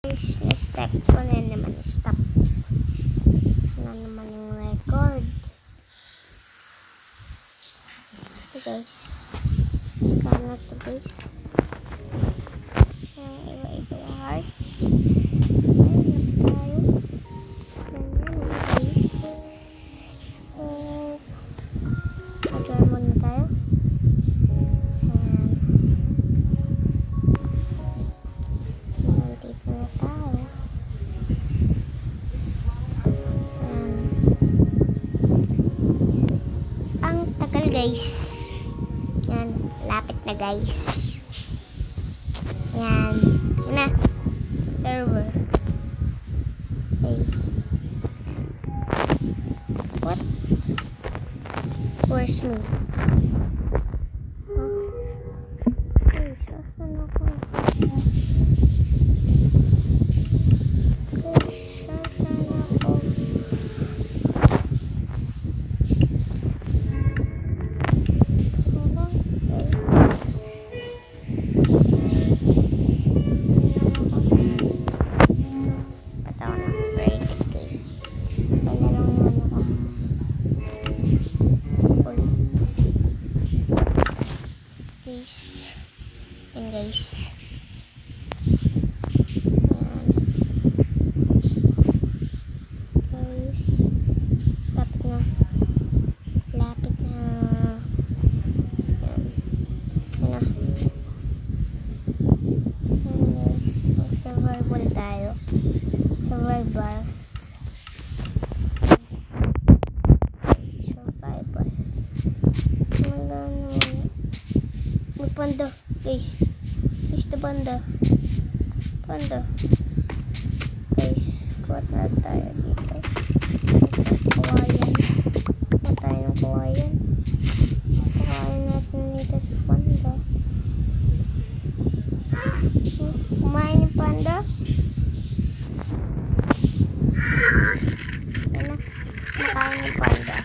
Step ko na naman. Stop. Na naman yung record. Ito guys. Kano to guys. Iba-iba yung hearts. Ayun na tayo. Ganyan guys. Mag-join muna tayo. Guys, yan, lapit na guys. Yan, yun na, server. Okay. What? Where's me? Ay, saan ako? Saan ako? Yan guys. Guys, lapit na. Lapit na. Yan na. Survival tayo. Survival. May panda, guys. Guys, the panda. Panda. Guys, kuha na tayo dito. Kawayan. Kuha tayo ng kawayan. Kawayan natin dito sa panda. Kumain yung panda. Yan na. Kumakain yung panda.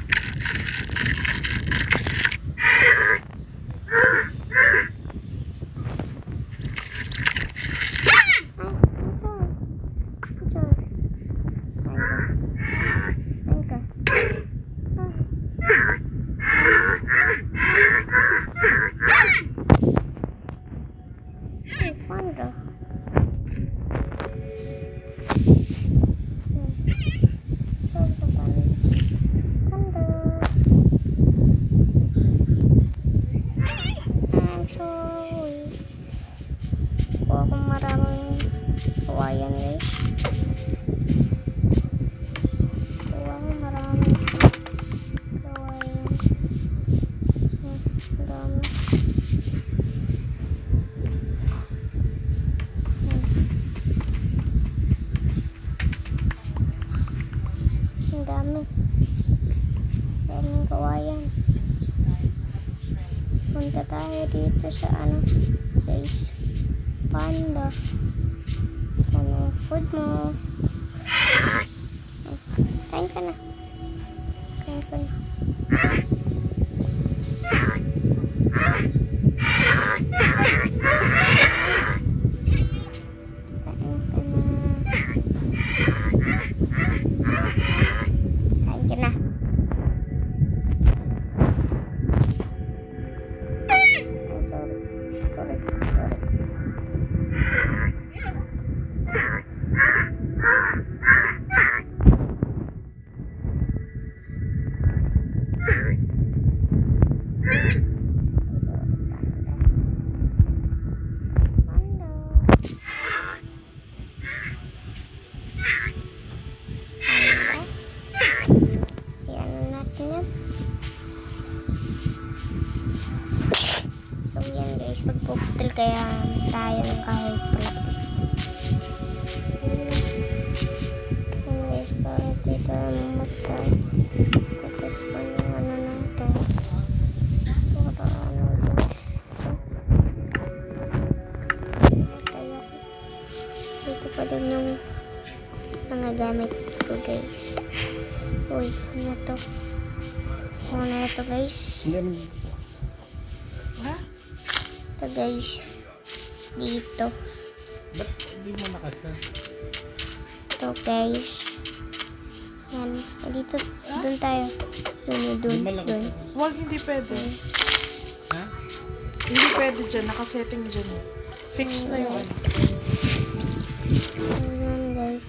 Panda. I'm sorry. Kuha akong maraming kawayan guys. Kuha akong maraming kawayan. Ang dami. Ang dami. Daming kawayan. Punta tayo dito sa ano guys. Panda. Ano food mo? Kain ka na. Kain ka na. So yan guys, magpuputil kaya tayo ng kahoy pala. Yan guys, para dito matay. Tapos ano natin. Para ano guys. Dito pa din yung mga gamit ko guys. Uy, ano to? Ano na ito guys? Ha? Ito guys. Dito. Ba't hindi mo nakasan? Ito guys. Yan. Dito, doon tayo. Doon. Hindi malakas. Wag, hindi pwede. Ha? Hindi pwede dyan. Nakasetting dyan. Fix na yung ano. Ayan guys.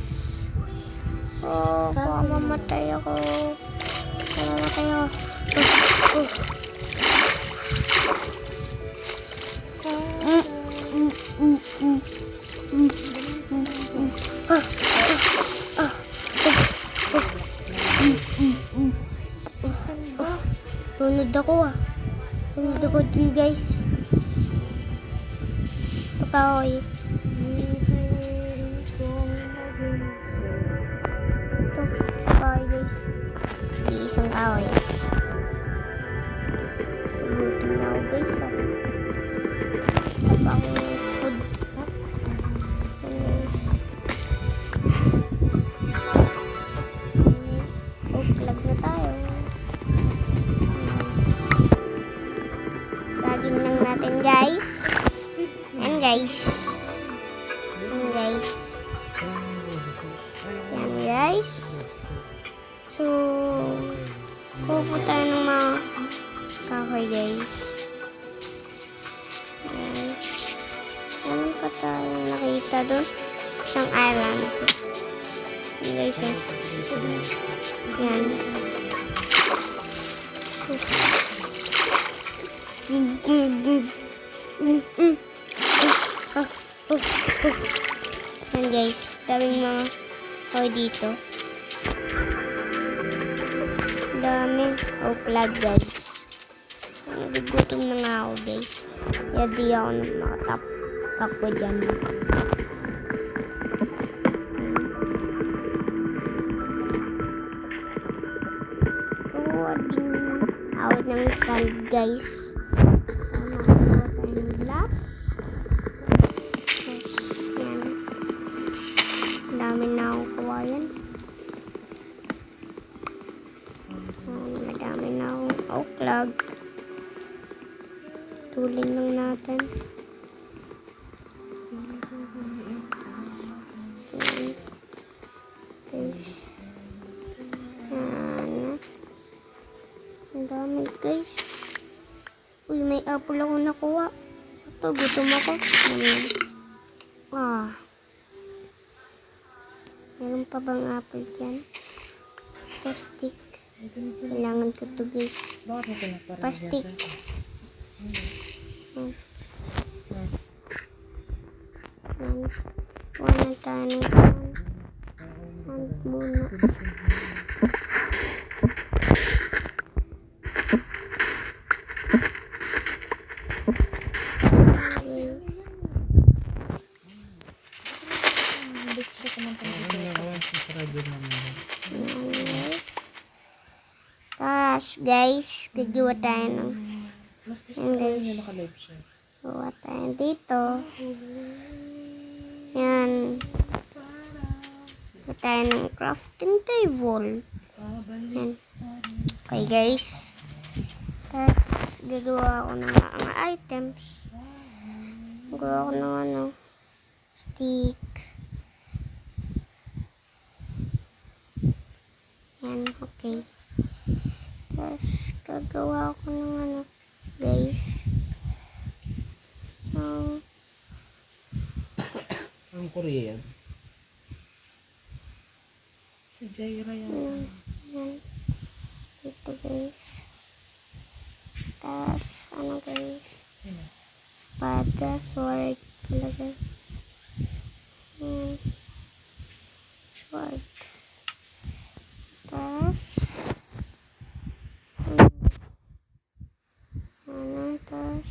Oh, baka mamatay ako. Mamatay ako. Lunod ako ah. Lunod ako din guys. Papaoy. Ito, papaoy guys. Di isang kaoy. Luto na ako guys ah. Kapang food. Vlog na tayo. Saging lang natin guys. Yan guys. Yan guys. Yan guys. So, kupo tayo ng mga kahoy guys. Yan. Ano pa tayo nakita doon? Isang island. Yan guys. Yan. Yan guys, daming mga hoy dito. Daming flag guys. Nagugutom na nga ako guys. Kaya di ako nakatakbo dyan. Awit ng sand guys. Magawa tayo ng glass. Yes, yan. Dami na akong kawayan. Madami na akong oaklag. Tulin lang natin. Guys. Ang dami guys. Uy, may apple ako nakuha. Sakto, gutom ako. Meron pa bang apple dyan? Ito stick. Kailangan ko to guys. Pastik. Kuha na tayo ng sand muna. Tapos guys, gagawa tayo ng Mas gusto ko rin yung naka-live siya. gawa tayo dito. Yan. Gawa tayo ng crafting table. Yan. Okay guys. Tapos gagawa ako ng mga items. Gagawa ako ng ano, stick. Yan, okay. Tapos gagawa ako ng ano, guys. Ang Korean. Si Jaira yan. Yan. Ito guys. Tapos, ano guys? Espada, sword pala guys. Yan. Sword. Tapos, ano, tapos,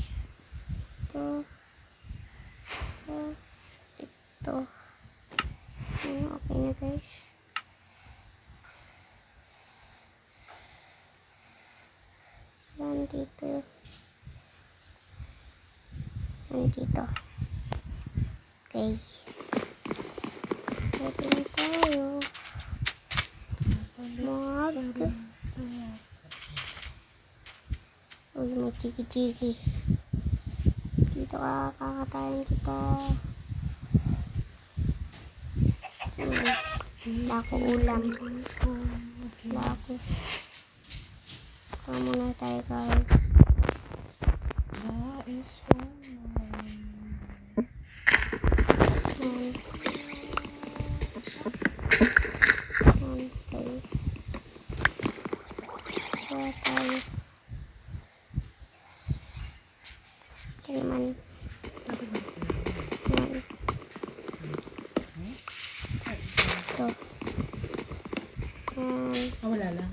ito. Ano, okay na guys. Yan dito. Yan dito. Okay. Pwede na tayo. Mag. Uy, may chiki-chiki. Dito kakatayin kita. Wala ako ulam. Wala ako. Kaya muna tayo guys. Nais ko Yan. Yan guys. Kaya tayo. Ito naman. Yan. Ito. Yan. wala lang.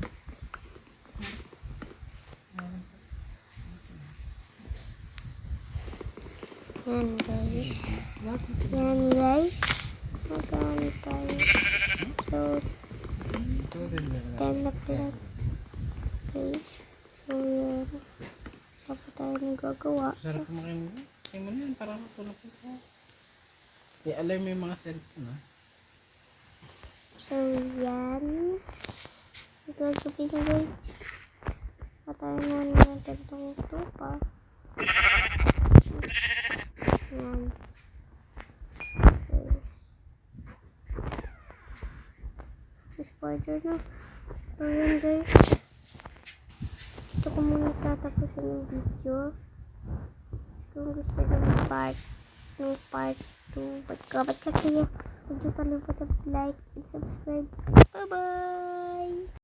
Yan guys. Bakit? Yan guys. Magkano tayo. So, Ito din na. talak lang. Guys. So, yan. Apa tayo nagagawa? Sarap kumain mo. Kain mo na yan para matulog ko. I-alarm mo yung mga cellphone ha. So, yan. Gagawin na guys. Patayin mo natin itong tupa. Yan. Okay. Spider na. So, yan guys. Ito ko muna tatapusin yung video. Kung gusto nyo ng part 2, pagkabatsa kayo. Huwag nyo kalimutan like and subscribe. Bye-bye!